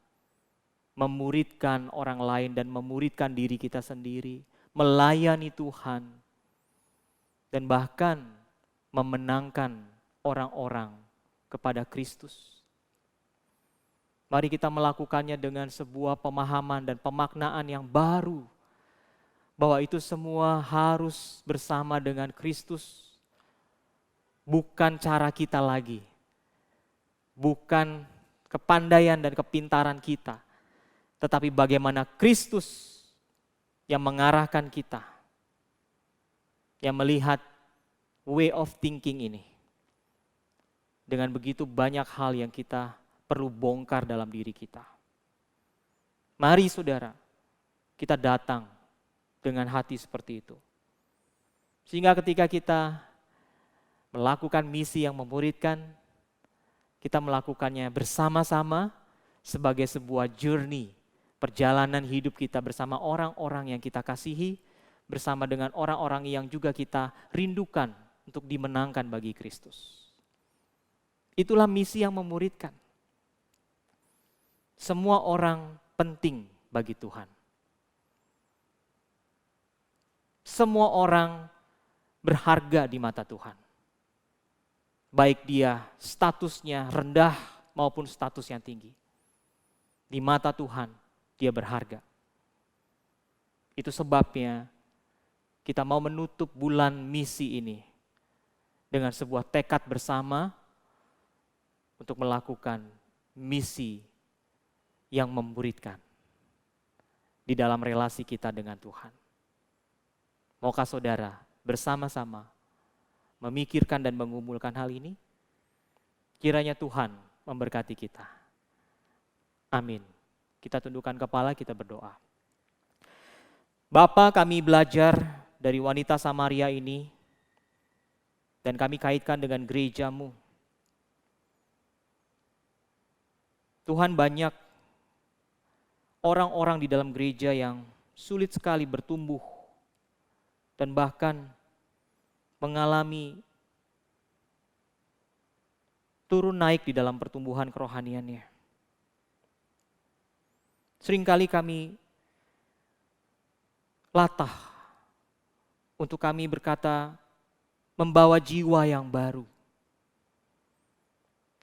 memuridkan orang lain dan memuridkan diri kita sendiri, melayani Tuhan, dan bahkan memenangkan orang-orang kepada Kristus. Mari kita melakukannya dengan sebuah pemahaman dan pemaknaan yang baru, bahwa itu semua harus bersama dengan Kristus. Bukan cara kita lagi, bukan kepandaian dan kepintaran kita, tetapi bagaimana Kristus yang mengarahkan kita, yang melihat way of thinking ini. Dengan begitu banyak hal yang kita perlu bongkar dalam diri kita. Mari saudara, kita datang dengan hati seperti itu. Sehingga ketika kita melakukan misi yang memuridkan, kita melakukannya bersama-sama sebagai sebuah journey perjalanan hidup kita bersama orang-orang yang kita kasihi, bersama dengan orang-orang yang juga kita rindukan untuk dimenangkan bagi Kristus. Itulah misi yang memuridkan. Semua orang penting bagi Tuhan. Semua orang berharga di mata Tuhan. Baik dia statusnya rendah maupun status yang tinggi. Di mata Tuhan dia berharga. Itu sebabnya kita mau menutup bulan misi ini dengan sebuah tekad bersama untuk melakukan misi yang memuridkan di dalam relasi kita dengan Tuhan. Maukah saudara bersama-sama memikirkan dan mengumpulkan hal ini? Kiranya Tuhan memberkati kita. Amin. Kita tundukkan kepala, kita berdoa. Bapa, kami belajar dari wanita Samaria ini dan kami kaitkan dengan gereja-Mu. Tuhan, banyak orang-orang di dalam gereja yang sulit sekali bertumbuh dan bahkan mengalami turun naik di dalam pertumbuhan kerohaniannya. Seringkali kami latah untuk kami berkata membawa jiwa yang baru.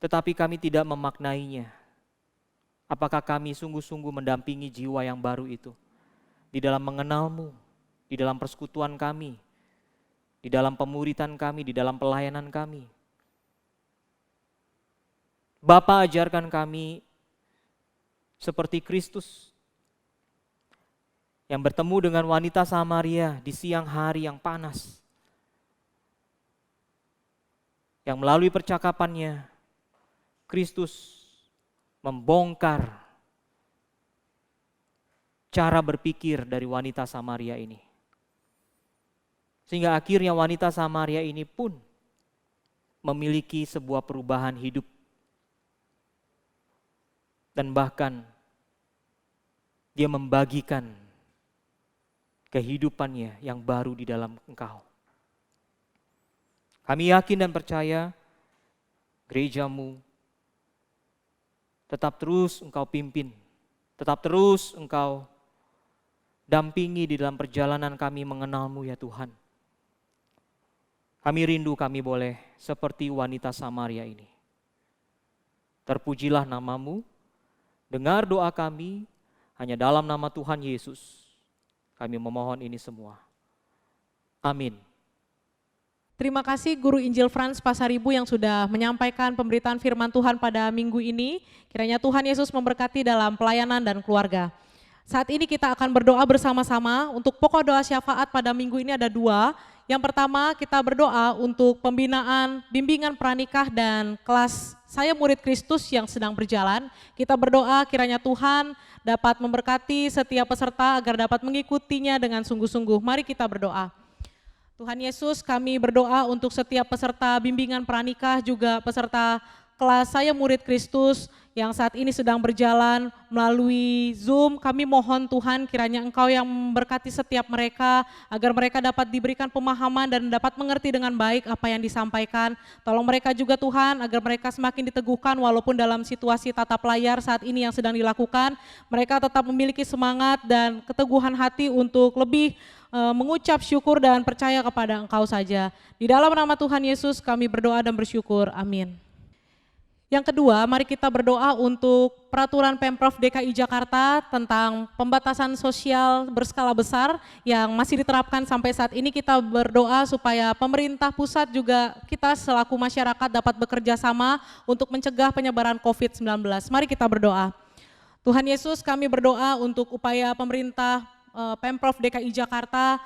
Tetapi kami tidak memaknainya. Apakah kami sungguh-sungguh mendampingi jiwa yang baru itu di dalam mengenal-Mu, di dalam persekutuan kami, di dalam pemuritan kami, di dalam pelayanan kami. Bapa, ajarkan kami seperti Kristus yang bertemu dengan wanita Samaria di siang hari yang panas. Yang melalui percakapannya, Kristus membongkar cara berpikir dari wanita Samaria ini. Sehingga akhirnya wanita Samaria ini pun memiliki sebuah perubahan hidup. Dan bahkan dia membagikan kehidupannya yang baru di dalam Engkau. Kami yakin dan percaya gereja-Mu tetap terus Engkau pimpin, tetap terus Engkau dampingi di dalam perjalanan kami mengenal-Mu ya Tuhan. Kami rindu kami boleh seperti wanita Samaria ini. Terpujilah nama-Mu, dengar doa kami, hanya dalam nama Tuhan Yesus. Kami memohon ini semua. Amin. Terima kasih Guru Injil Frans Pasaribu yang sudah menyampaikan pemberitaan firman Tuhan pada minggu ini. Kiranya Tuhan Yesus memberkati dalam pelayanan dan keluarga. Saat ini kita akan berdoa bersama-sama. Untuk pokok doa syafaat pada minggu ini ada 2. Yang pertama kita berdoa untuk pembinaan, bimbingan pranikah dan kelas Saya Murid Kristus yang sedang berjalan. Kita berdoa kiranya Tuhan dapat memberkati setiap peserta agar dapat mengikutinya dengan sungguh-sungguh. Mari kita berdoa. Tuhan Yesus, kami berdoa untuk setiap peserta bimbingan pranikah, juga peserta kelas Saya Murid Kristus yang saat ini sedang berjalan melalui Zoom. Kami mohon Tuhan kiranya Engkau yang memberkati setiap mereka agar mereka dapat diberikan pemahaman dan dapat mengerti dengan baik apa yang disampaikan. Tolong mereka juga Tuhan agar mereka semakin diteguhkan walaupun dalam situasi tatap layar saat ini yang sedang dilakukan. Mereka tetap memiliki semangat dan keteguhan hati untuk lebih mengucap syukur dan percaya kepada Engkau saja. Di dalam nama Tuhan Yesus kami berdoa dan bersyukur. Amin. Yang kedua, mari kita berdoa untuk peraturan Pemprov DKI Jakarta tentang pembatasan sosial berskala besar yang masih diterapkan sampai saat ini. Kita berdoa supaya pemerintah pusat juga kita selaku masyarakat dapat bekerja sama untuk mencegah penyebaran COVID-19. Mari kita berdoa. Tuhan Yesus, kami berdoa untuk upaya pemerintah Pemprov DKI Jakarta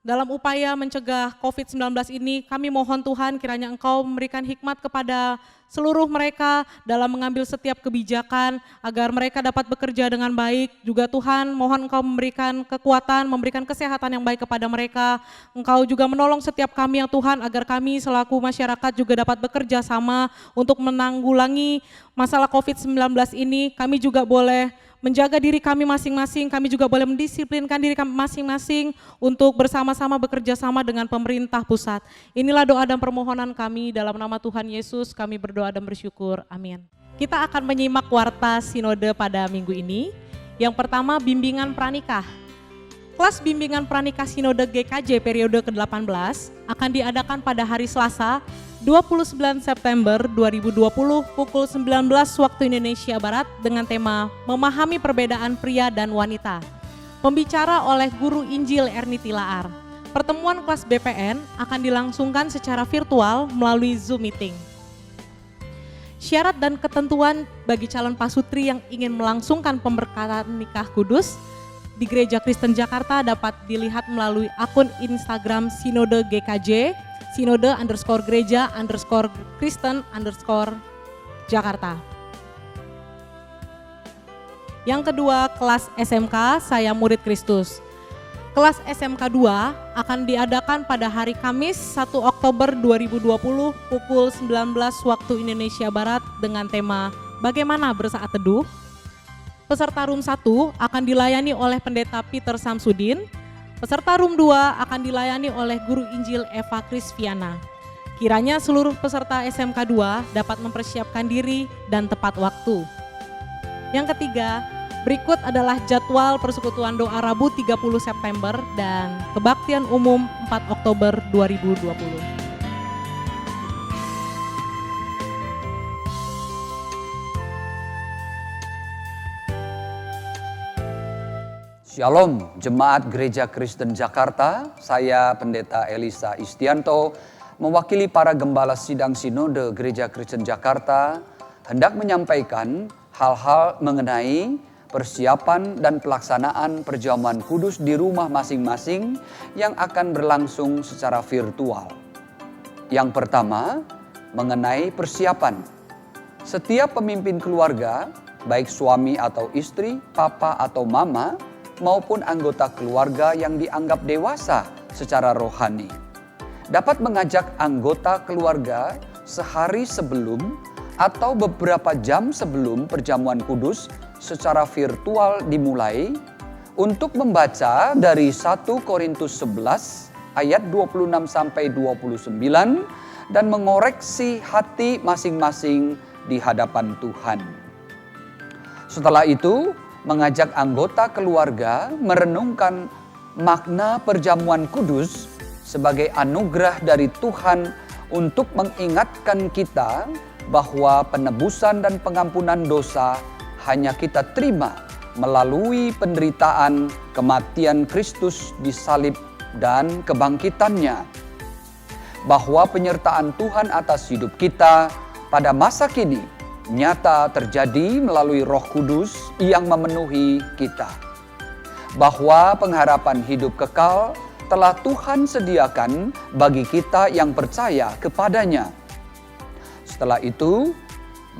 dalam upaya mencegah COVID-19 ini. Kami mohon Tuhan kiranya Engkau memberikan hikmat kepada seluruh mereka dalam mengambil setiap kebijakan agar mereka dapat bekerja dengan baik. Juga Tuhan mohon Engkau memberikan kekuatan, memberikan kesehatan yang baik kepada mereka. Engkau juga menolong setiap kami yang Tuhan agar kami selaku masyarakat juga dapat bekerja sama untuk menanggulangi masalah COVID-19 ini. Kami juga boleh menjaga diri kami masing-masing, kami juga boleh mendisiplinkan diri kami masing-masing untuk bersama-sama bekerja sama dengan pemerintah pusat. Inilah doa dan permohonan kami dalam nama Tuhan Yesus, kami berdoa dan bersyukur. Amin. Kita akan menyimak warta sinode pada minggu ini. Yang pertama, bimbingan pranikah. Kelas bimbingan pranikah sinode GKJ periode ke-18 akan diadakan pada hari Selasa 29 September 2020 pukul 19 waktu Indonesia Barat dengan tema Memahami Perbedaan Pria dan Wanita. Pembicara oleh Guru Injil Erniti Laar. Pertemuan kelas BPN akan dilangsungkan secara virtual melalui Zoom meeting. Syarat dan ketentuan bagi calon pasutri yang ingin melangsungkan pemberkatan nikah kudus di Gereja Kristen Jakarta dapat dilihat melalui akun Instagram Sinode GKJ, Sinode_Gereja_Kristen_Jakarta. Yang kedua, kelas SMK Saya Murid Kristus. Kelas SMK 2 akan diadakan pada hari Kamis 1 Oktober 2020 pukul 19 waktu Indonesia Barat dengan tema Bagaimana Bersaat Teduh. Peserta Room 1 akan dilayani oleh Pendeta Peter Samsudin. Peserta Room 2 akan dilayani oleh Guru Injil Eva Krisviana. Kiranya seluruh peserta SMK 2 dapat mempersiapkan diri dan tepat waktu. Yang ketiga, berikut adalah jadwal persekutuan doa Rabu 30 September dan kebaktian umum 4 Oktober 2020. Shalom, Jemaat Gereja Kristen Jakarta, saya Pendeta Elisa Istianto, mewakili para gembala sidang Sinode Gereja Kristen Jakarta, hendak menyampaikan hal-hal mengenai persiapan dan pelaksanaan perjamuan kudus di rumah masing-masing yang akan berlangsung secara virtual. Yang pertama, mengenai persiapan. Setiap pemimpin keluarga, baik suami atau istri, papa atau mama, maupun anggota keluarga yang dianggap dewasa secara rohani, dapat mengajak anggota keluarga sehari sebelum atau beberapa jam sebelum perjamuan kudus secara virtual dimulai untuk membaca dari 1 Korintus 11 ayat 26 sampai 29 dan mengoreksi hati masing-masing di hadapan Tuhan. Setelah itu, mengajak anggota keluarga merenungkan makna perjamuan kudus sebagai anugerah dari Tuhan untuk mengingatkan kita bahwa penebusan dan pengampunan dosa hanya kita terima melalui penderitaan, kematian Kristus di salib dan kebangkitannya. Bahwa penyertaan Tuhan atas hidup kita pada masa kini nyata terjadi melalui Roh Kudus yang memenuhi kita. Bahwa pengharapan hidup kekal telah Tuhan sediakan bagi kita yang percaya kepadanya. Setelah itu,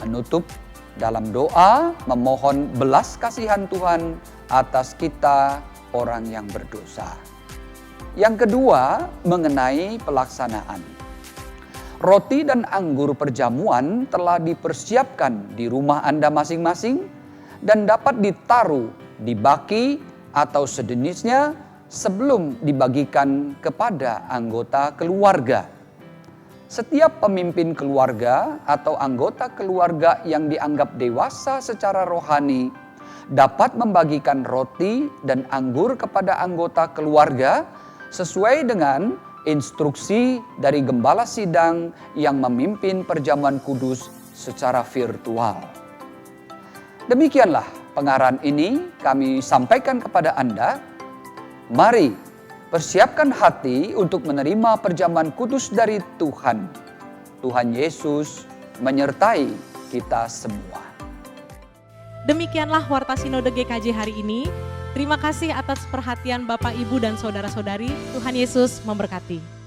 menutup dalam doa memohon belas kasihan Tuhan atas kita orang yang berdosa. Yang kedua, mengenai pelaksanaan. Roti dan anggur perjamuan telah dipersiapkan di rumah Anda masing-masing dan dapat ditaruh di baki atau sejenisnya sebelum dibagikan kepada anggota keluarga. Setiap pemimpin keluarga atau anggota keluarga yang dianggap dewasa secara rohani dapat membagikan roti dan anggur kepada anggota keluarga sesuai dengan instruksi dari gembala sidang yang memimpin perjamuan kudus secara virtual. Demikianlah pengarahan ini kami sampaikan kepada Anda. Mari persiapkan hati untuk menerima perjamuan kudus dari Tuhan. Tuhan Yesus menyertai kita semua. Demikianlah Warta Sinode GKJ hari ini. Terima kasih atas perhatian Bapak, Ibu, dan Saudara-saudari. Tuhan Yesus memberkati.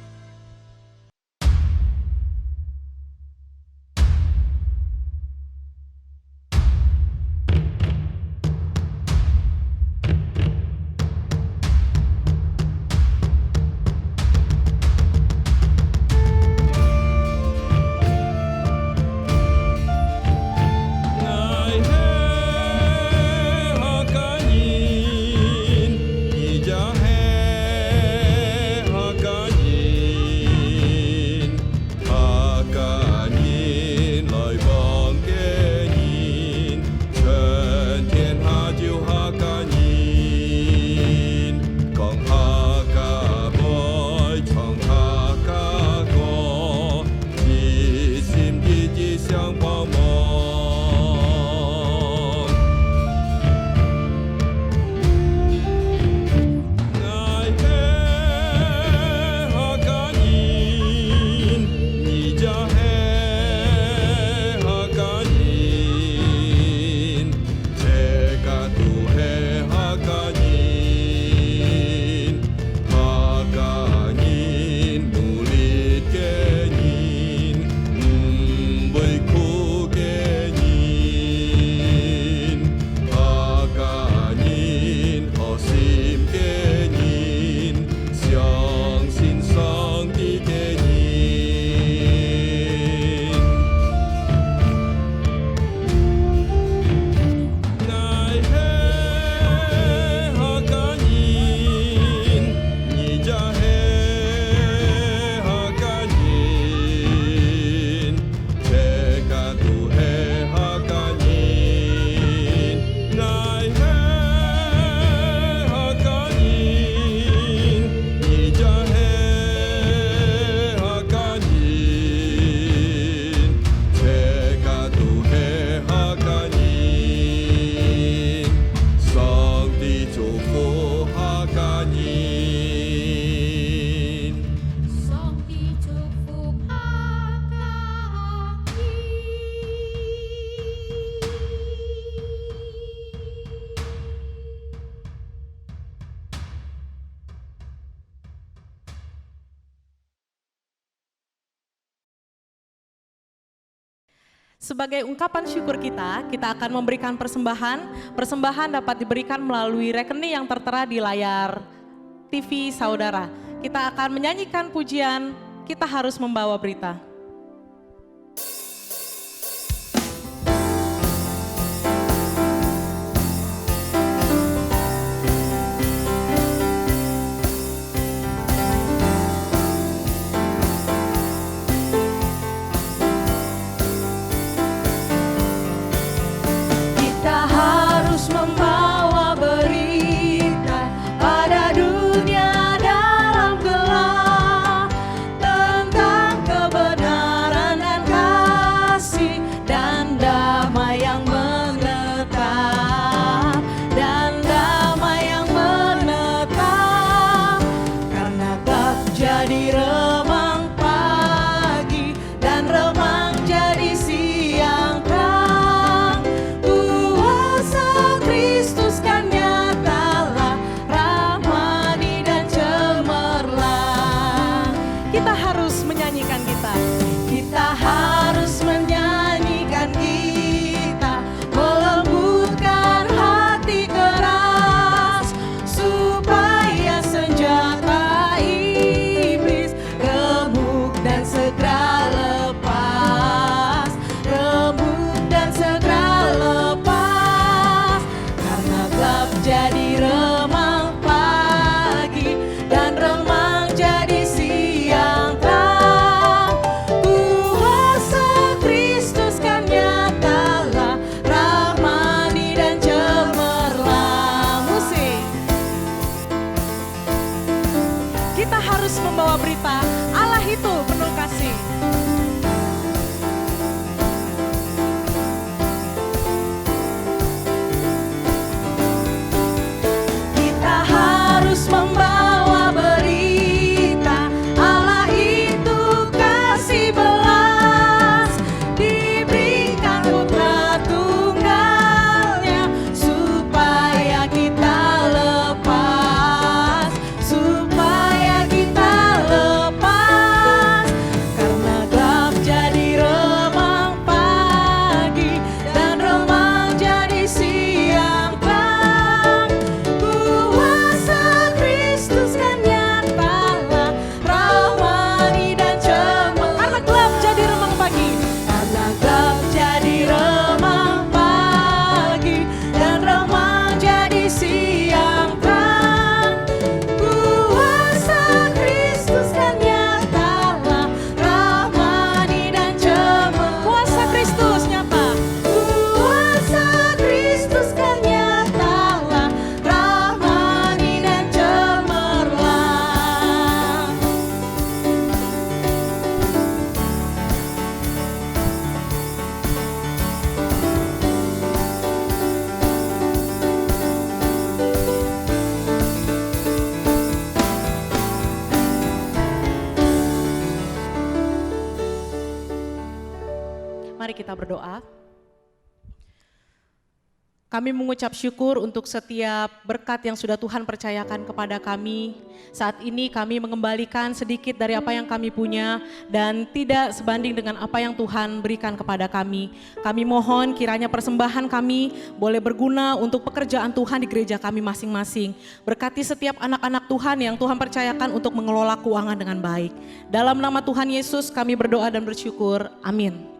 Sebagai ungkapan syukur kita akan memberikan persembahan. Persembahan dapat diberikan melalui rekening yang tertera di layar TV saudara. Kita akan menyanyikan pujian, kita harus membawa berita. Kita harus membawa berita pada dunia dalam gelap tentang kebenaran dan kasih dan damai yang menetap, karena gelap jadi remang pagi dan remang jadi siang terang. Kuasa Kristus kan nyatalah, rahmani dan cemerlang. Kita harus menyanyikan Kita harus menyanyikan, kita melembutkan hati keras supaya senjata iblis remuk dan segera lepas, karena gelap jadi remang pagi dan remang jadi siang terang. Kuasa Kristus kan nyatalah, rahmani dan cemerlang. Musik. Kita harus membawa berita, Allah itu penuh kasih. Kita harus membawa berita, Allah itu kasih belas, diberikan putra tunggalnya supaya kita lepas, karena gelap jadi remang pagi dan remang jadi siang terang. Kuasa Kristus kan nyatalah, rahmani dan cemerlang. Karena gelap jadi remang pagi. Karena gelap jadi remang pagi dan remang jadi siang terang. Kuasa Kristus kan nyatalah, rahmani dan cemerlang. Kuasa Kristus nyata. Kuasa Kristus kan nyatalah, rahmani dan cemerlang. Mari kita berdoa. Kami mengucap syukur untuk setiap berkat yang sudah Tuhan percayakan kepada kami. Saat ini kami mengembalikan sedikit dari apa yang kami punya dan tidak sebanding dengan apa yang Tuhan berikan kepada kami. Kami mohon kiranya persembahan kami boleh berguna untuk pekerjaan Tuhan di gereja kami masing-masing. Berkati setiap anak-anak Tuhan yang Tuhan percayakan untuk mengelola keuangan dengan baik. Dalam nama Tuhan Yesus kami berdoa dan bersyukur. Amin.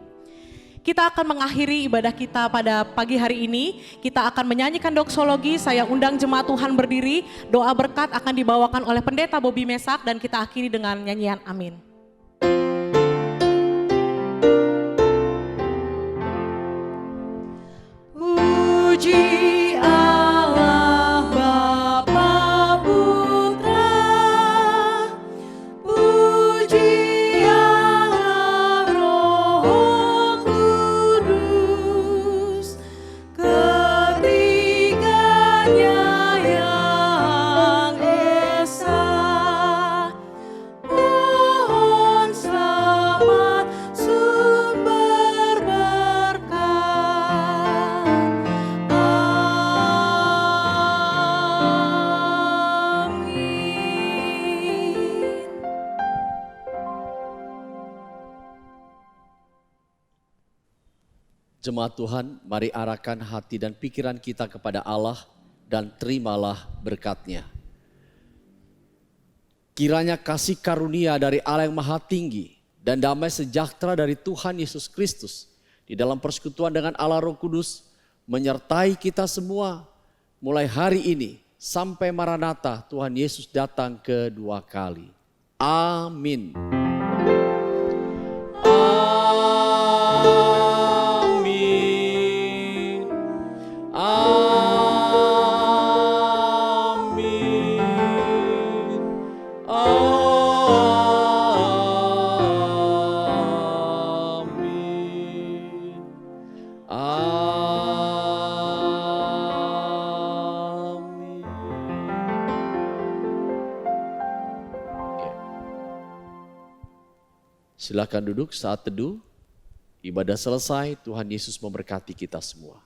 Kita akan mengakhiri ibadah kita pada pagi hari ini. Kita akan menyanyikan doksologi. Saya undang jemaat Tuhan berdiri. Doa berkat akan dibawakan oleh Pendeta Bobby Mesak dan kita akhiri dengan nyanyian Amin. Puji Allah Bapa Putra, puji Allah Roh Kudus, ketiganya yang esa. Mohon Jemaat Tuhan, mari arahkan hati dan pikiran kita kepada Allah dan terimalah berkat-Nya. Kiranya kasih karunia dari Allah yang Maha Tinggi dan damai sejahtera dari Tuhan Yesus Kristus di dalam persekutuan dengan Allah Roh Kudus menyertai kita semua mulai hari ini sampai Maranatha Tuhan Yesus datang kedua kali. Amin. Amin. Amin. Amin. Amin. Silakan duduk saat teduh. Ibadah selesai, Tuhan Yesus memberkati kita semua.